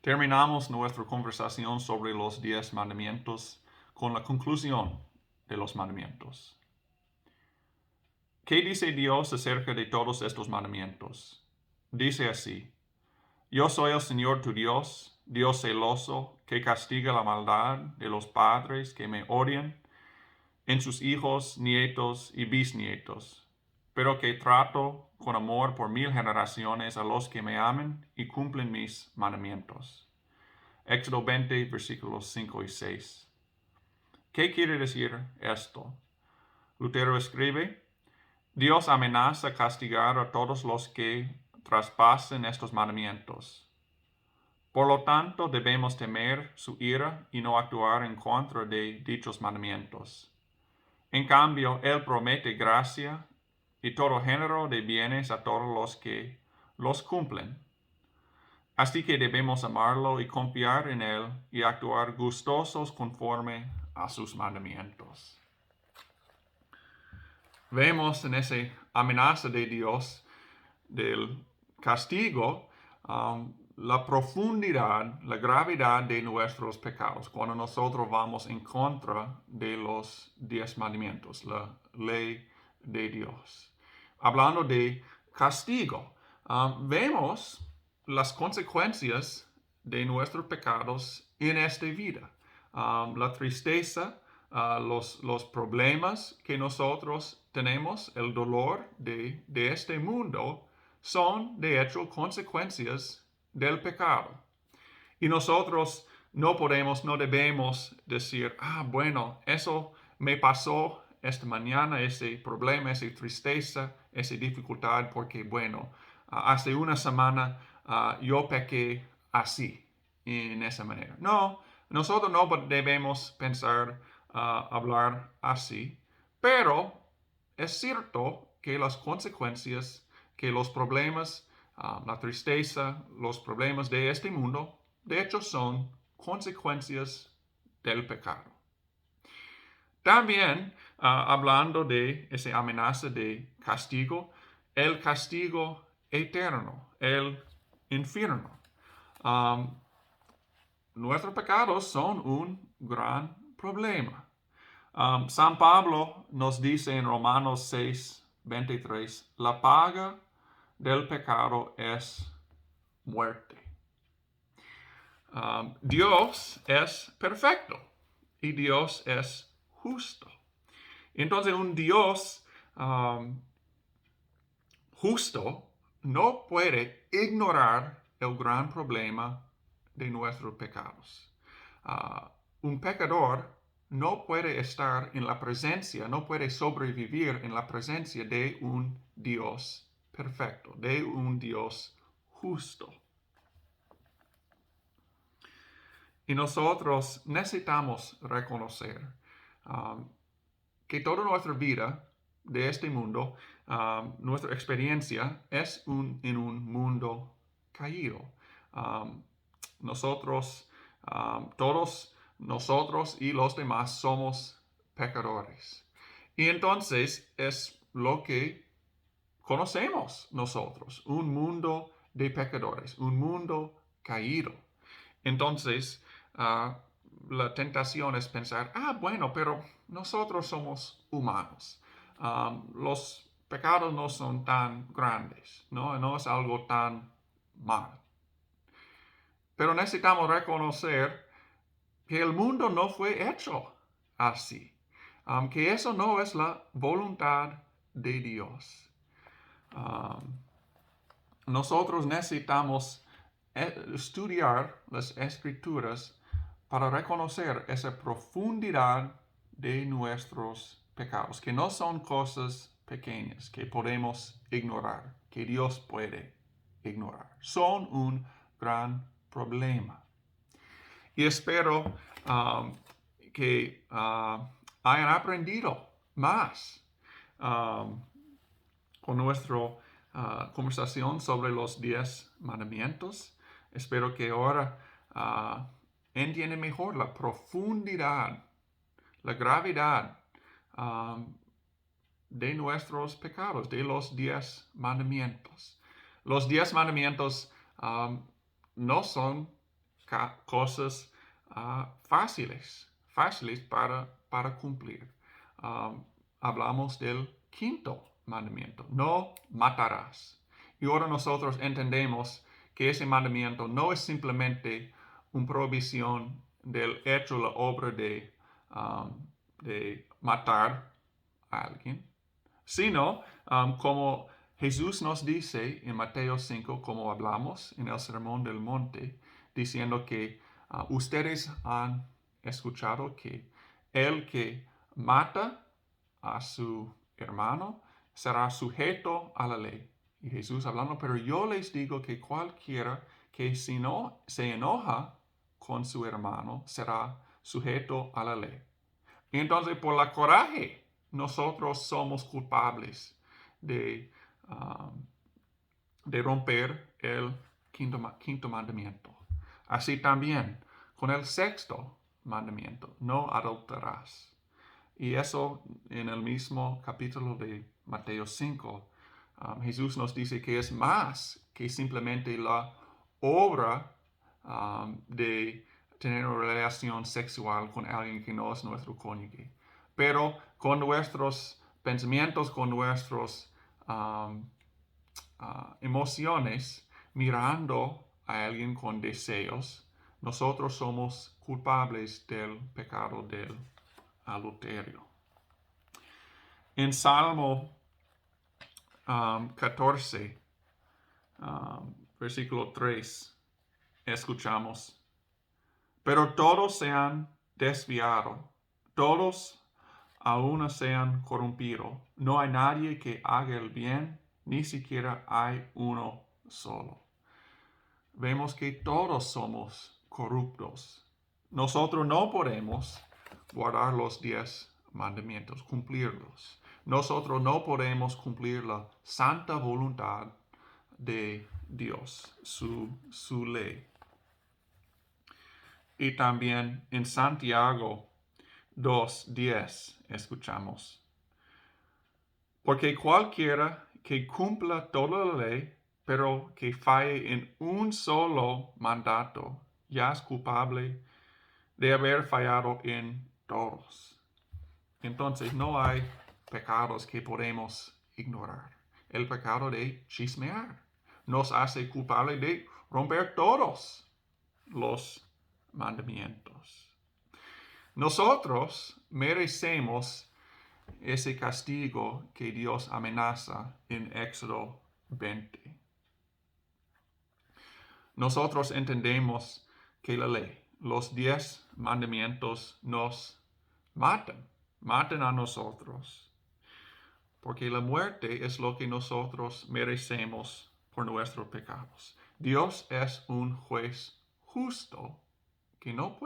Terminamos nuestra conversación sobre los 10 mandamientos con la conclusión de los mandamientos. ¿Qué dice Dios acerca de todos estos mandamientos? Dice así: Yo soy el Señor tu Dios, Dios celoso, que castiga la maldad de los padres que me odian en sus hijos, nietos y bisnietos, pero que trato con amor por 1000 generaciones a los que me aman y cumplen mis mandamientos. Éxodo 20, versículos 5 y 6. ¿Qué quiere decir esto? Lutero escribe: Dios amenaza castigar a todos los que traspasen estos mandamientos. Por lo tanto, debemos temer su ira y no actuar en contra de dichos mandamientos. En cambio, Él promete gracia y todo género de bienes a todos los que los cumplen. Así que debemos amarlo y confiar en Él y actuar gustosos conforme a sus mandamientos. Vemos en esa amenaza de Dios del castigo la profundidad, la gravedad de nuestros pecados cuando nosotros vamos en contra de los 10 mandamientos, la ley de Dios. Hablando de castigo, vemos las consecuencias de nuestros pecados en esta vida. La tristeza, los problemas que nosotros tenemos, el dolor de este mundo, son de hecho consecuencias del pecado. Y nosotros no debemos decir, bueno, eso me pasó esta mañana, ese problema, esa tristeza, esa dificultad, porque bueno, hace una semana yo pequé así, en esa manera. No, nosotros no debemos pensar, hablar así, pero es cierto que las consecuencias, que los problemas, la tristeza, los problemas de este mundo, de hecho son consecuencias del pecado. También, hablando de esa amenaza de castigo, el castigo eterno, el infierno. Nuestros pecados son un gran problema. San Pablo nos dice en Romanos 6, 23, la paga del pecado es muerte. Dios es perfecto y Dios es justo. Entonces un Dios justo no puede ignorar el gran problema de nuestros pecados. Un pecador no puede estar en la presencia, no puede sobrevivir en la presencia de un Dios perfecto, de un Dios justo. Y nosotros necesitamos reconocer que toda nuestra vida de este mundo, nuestra experiencia es en un mundo caído. Nosotros, todos nosotros y los demás somos pecadores. Y entonces es lo que conocemos nosotros, un mundo de pecadores, un mundo caído. Entonces, la tentación es pensar, bueno, pero nosotros somos humanos. Los pecados no son tan grandes, no es algo tan mal. Pero necesitamos reconocer que el mundo no fue hecho así, que eso no es la voluntad de Dios. Nosotros necesitamos estudiar las escrituras para reconocer esa profundidad de nuestros pecados, que no son cosas pequeñas que podemos ignorar, que Dios puede ignorar. Son un gran problema. Y espero que hayan aprendido más con nuestra conversación sobre los 10 mandamientos. Espero que ahora entiendan mejor la profundidad, la gravedad de nuestros pecados, de los 10 mandamientos. Los 10 mandamientos no son cosas fáciles para cumplir. Hablamos del quinto mandamiento, no matarás. Y ahora nosotros entendemos que ese mandamiento no es simplemente una provisión del hecho, la obra de matar a alguien, sino como Jesús nos dice en Mateo 5, como hablamos en el Sermón del Monte, diciendo que ustedes han escuchado que el que mata a su hermano será sujeto a la ley. Y Jesús hablando, pero yo les digo que cualquiera que si no se enoja con su hermano será sujeto a la ley. Y entonces por la coraje nosotros somos culpables de, de romper el quinto mandamiento. Así también con el sexto mandamiento, no adulterarás. Y eso en el mismo capítulo de Mateo 5, Jesús nos dice que es más que simplemente la obra de tener una relación sexual con alguien que no es nuestro cónyuge. Pero con nuestros pensamientos, con nuestras emociones, mirando a alguien con deseos, nosotros somos culpables del pecado del adulterio. En Salmo 14, versículo 3, escuchamos, pero todos se han desviado, todos a una se han corrompido, no hay nadie que haga el bien, ni siquiera hay uno solo. Vemos que todos somos corruptos. Nosotros no podemos guardar los 10 mandamientos, cumplirlos. Nosotros no podemos cumplir la santa voluntad de Dios, su ley. Y también en Santiago 2:10 escuchamos, porque cualquiera que cumpla toda la ley, pero que falle en un solo mandato, ya es culpable de haber fallado en todos. Entonces no hay pecados que podemos ignorar. El pecado de chismear nos hace culpable de romper todos los mandamientos. Nosotros merecemos ese castigo que Dios amenaza en Éxodo 20. Nosotros entendemos que la ley, los 10 mandamientos nos matan a nosotros, porque la muerte es lo que nosotros merecemos por nuestros pecados. Dios es un juez justo que no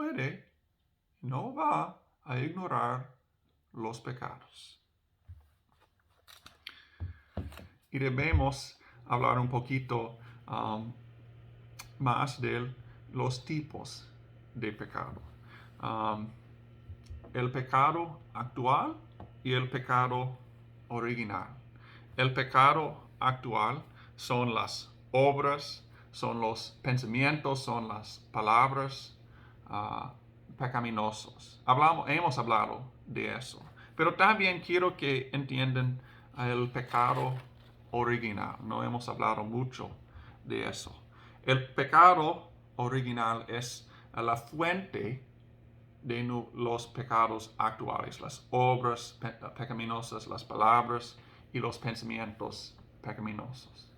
va a ignorar los pecados. Y debemos hablar un poquito más de los tipos de pecado. El pecado actual y el pecado original. El pecado actual son las obras, son los pensamientos, son las palabras pecaminosos. Hemos hablado de eso. Pero también quiero que entiendan el pecado original. No hemos hablado mucho de eso. El pecado original es la fuente de los pecados actuales, las obras pecaminosas, las palabras y los pensamientos pecaminosos.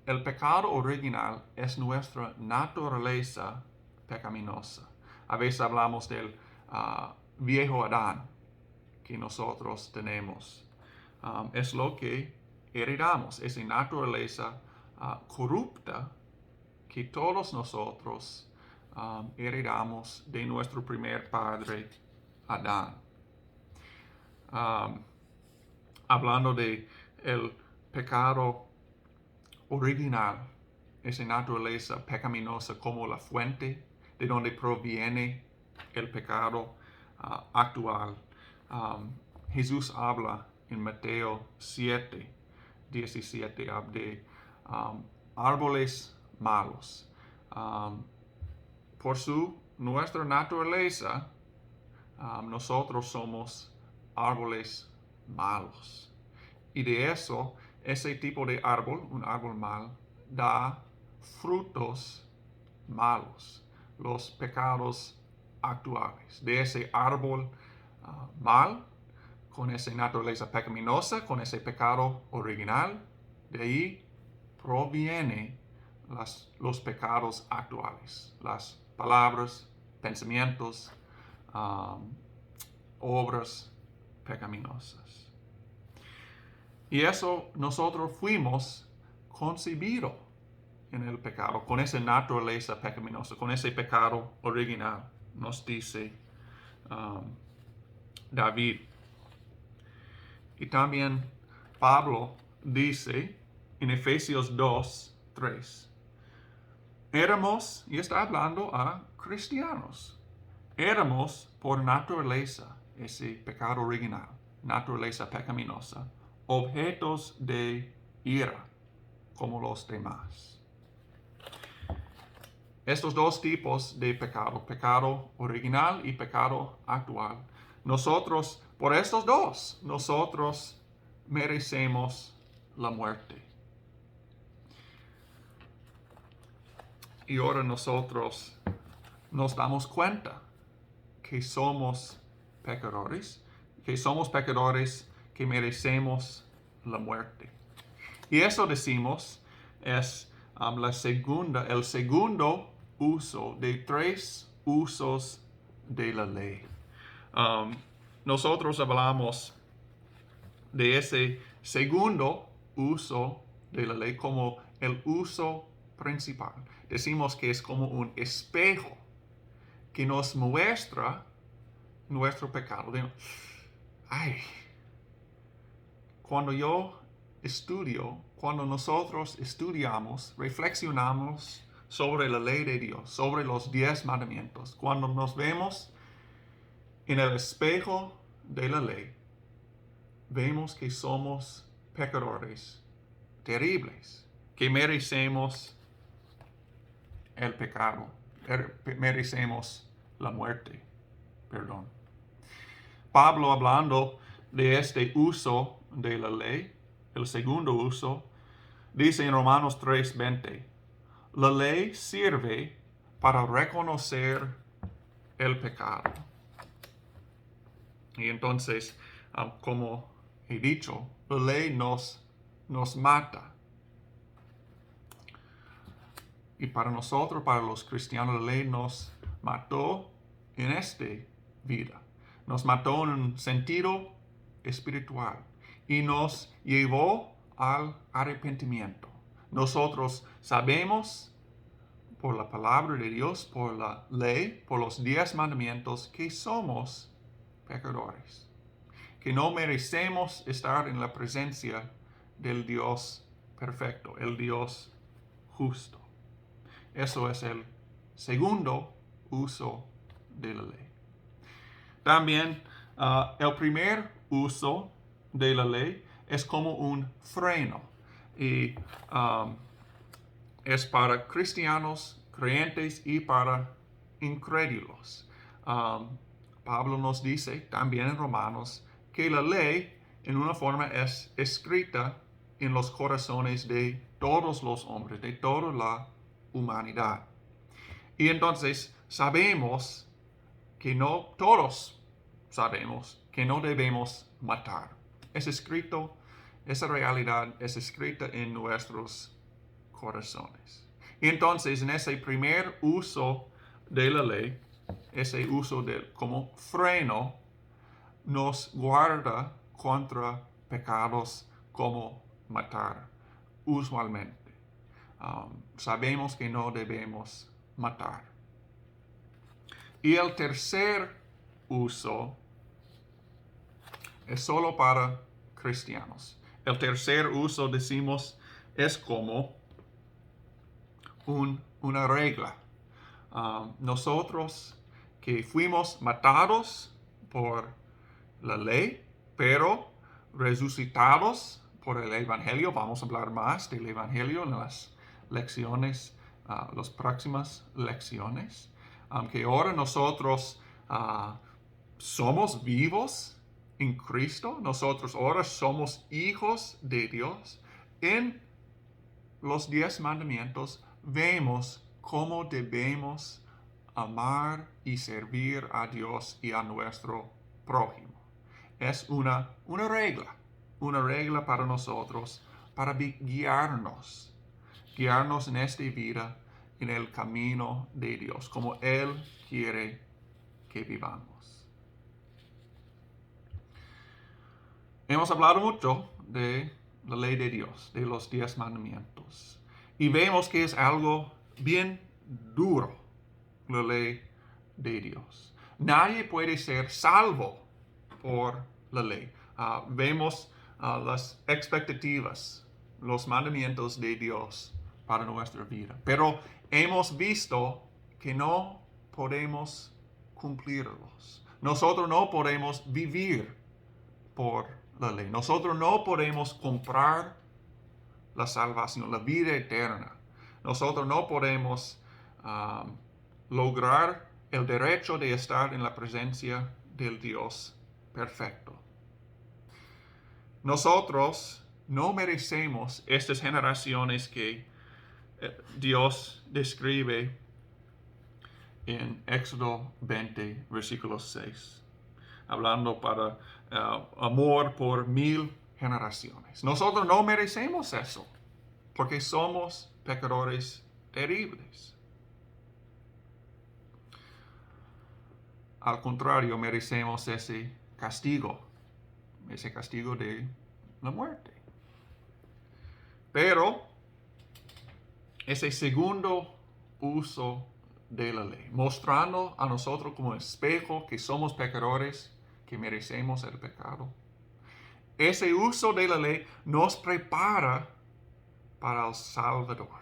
El pecado original es nuestra naturaleza pecaminosa. A veces hablamos del viejo Adán que nosotros tenemos. Es lo que heredamos, esa naturaleza corrupta que todos nosotros heredamos de nuestro primer padre, Adán. Hablando de el pecado original, esa naturaleza pecaminosa como la fuente de donde proviene el pecado actual. Jesús habla en Mateo 7:17 de árboles malos, nuestra naturaleza, nosotros somos árboles malos. Y de eso, ese tipo de árbol, un árbol mal, da frutos malos, los pecados actuales. De ese árbol mal, con esa naturaleza pecaminosa, con ese pecado original, de ahí provienen los pecados actuales, las palabras, pensamientos, obras pecaminosas. Y eso nosotros fuimos concebidos en el pecado, con esa naturaleza pecaminosa, con ese pecado original, nos dice David. Y también Pablo dice en Efesios 2, 3, éramos, y está hablando a cristianos, éramos por naturaleza, ese pecado original, naturaleza pecaminosa, objetos de ira, como los demás. Estos dos tipos de pecado, pecado original y pecado actual, nosotros, por estos dos, nosotros merecemos la muerte. Y ahora nosotros nos damos cuenta que somos pecadores, que merecemos la muerte. Y eso decimos es el segundo uso de 3 usos de la ley. Nosotros hablamos de ese segundo uso de la ley como el uso principal. Decimos que es como un espejo que nos muestra nuestro pecado. Cuando nosotros estudiamos, reflexionamos sobre la ley de Dios, sobre los 10 mandamientos, cuando nos vemos en el espejo de la ley, vemos que somos pecadores terribles, que merecemos el pecado, merecemos la muerte. Pablo, hablando de este uso de la ley, el segundo uso, dice en Romanos 3:20, la ley sirve para reconocer el pecado. Y entonces, como he dicho, la ley nos mata. Y para nosotros, para los cristianos, la ley nos mató en esta vida. Nos mató en un sentido espiritual y nos llevó al arrepentimiento. Nosotros sabemos por la palabra de Dios, por la ley, por los 10 mandamientos, que somos pecadores, que no merecemos estar en la presencia del Dios perfecto, el Dios justo. Eso es el segundo uso de la ley. También el primer uso de la ley es como un freno y es para cristianos, creyentes y para incrédulos. Pablo nos dice también en Romanos que la ley en una forma es escrita en los corazones de todos los hombres, de toda la humanidad. Y entonces todos sabemos que no debemos matar. Es escrito, esa realidad es escrita en nuestros corazones. Y entonces en ese primer uso de la ley, ese uso como freno, nos guarda contra pecados como matar, usualmente. Sabemos que no debemos matar. Y el tercer uso es solo para cristianos. El tercer uso, decimos, es como una regla. Nosotros que fuimos matados por la ley, pero resucitados por el Evangelio. Vamos a hablar más del Evangelio en las lecciones, las próximas lecciones. que ahora nosotros somos vivos en Cristo, nosotros ahora somos hijos de Dios. En los 10 mandamientos vemos cómo debemos amar y servir a Dios y a nuestro prójimo. Es una regla para nosotros, para guiarnos en esta vida, en el camino de Dios, como Él quiere que vivamos. Hemos hablado mucho de la ley de Dios, de los 10 mandamientos, y vemos que es algo bien duro, la ley de Dios. Nadie puede ser salvo por la ley. Vemos las expectativas, los mandamientos de Dios para nuestra vida. Pero hemos visto que no podemos cumplirlos. Nosotros no podemos vivir por la ley. Nosotros no podemos comprar la salvación, la vida eterna. Nosotros no podemos lograr el derecho de estar en la presencia del Dios perfecto. Nosotros no merecemos estas generaciones que Dios describe en Éxodo 20, versículo 6, hablando para amor por 1000 generaciones. Nosotros no merecemos eso, porque somos pecadores terribles. Al contrario, merecemos ese castigo de la muerte. Pero ese segundo uso de la ley, mostrando a nosotros como espejo que somos pecadores, que merecemos el pecado. Ese uso de la ley nos prepara para el Salvador,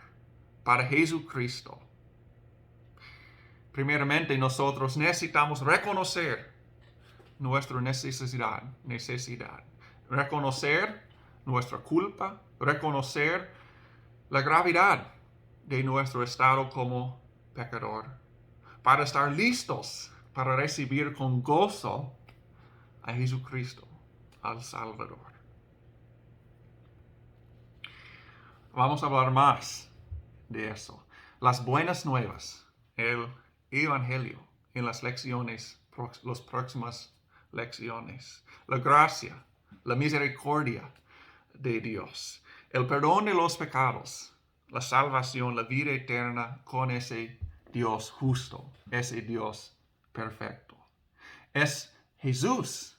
para Jesucristo. Primeramente, nosotros necesitamos reconocer nuestra necesidad, reconocer nuestra culpa, reconocer la gravedad de nuestro estado como pecador, para estar listos para recibir con gozo a Jesucristo, al Salvador. Vamos a hablar más de eso. Las buenas nuevas, el Evangelio, en las próximas lecciones. La gracia, la misericordia de Dios, el perdón de los pecados, la salvación, la vida eterna con ese Dios justo, ese Dios perfecto. Es Jesús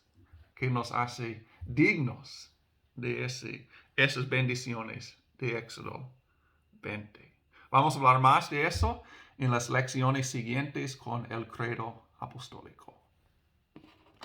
que nos hace dignos de esas bendiciones de Éxodo 20. Vamos a hablar más de eso en las lecciones siguientes con el credo apostólico.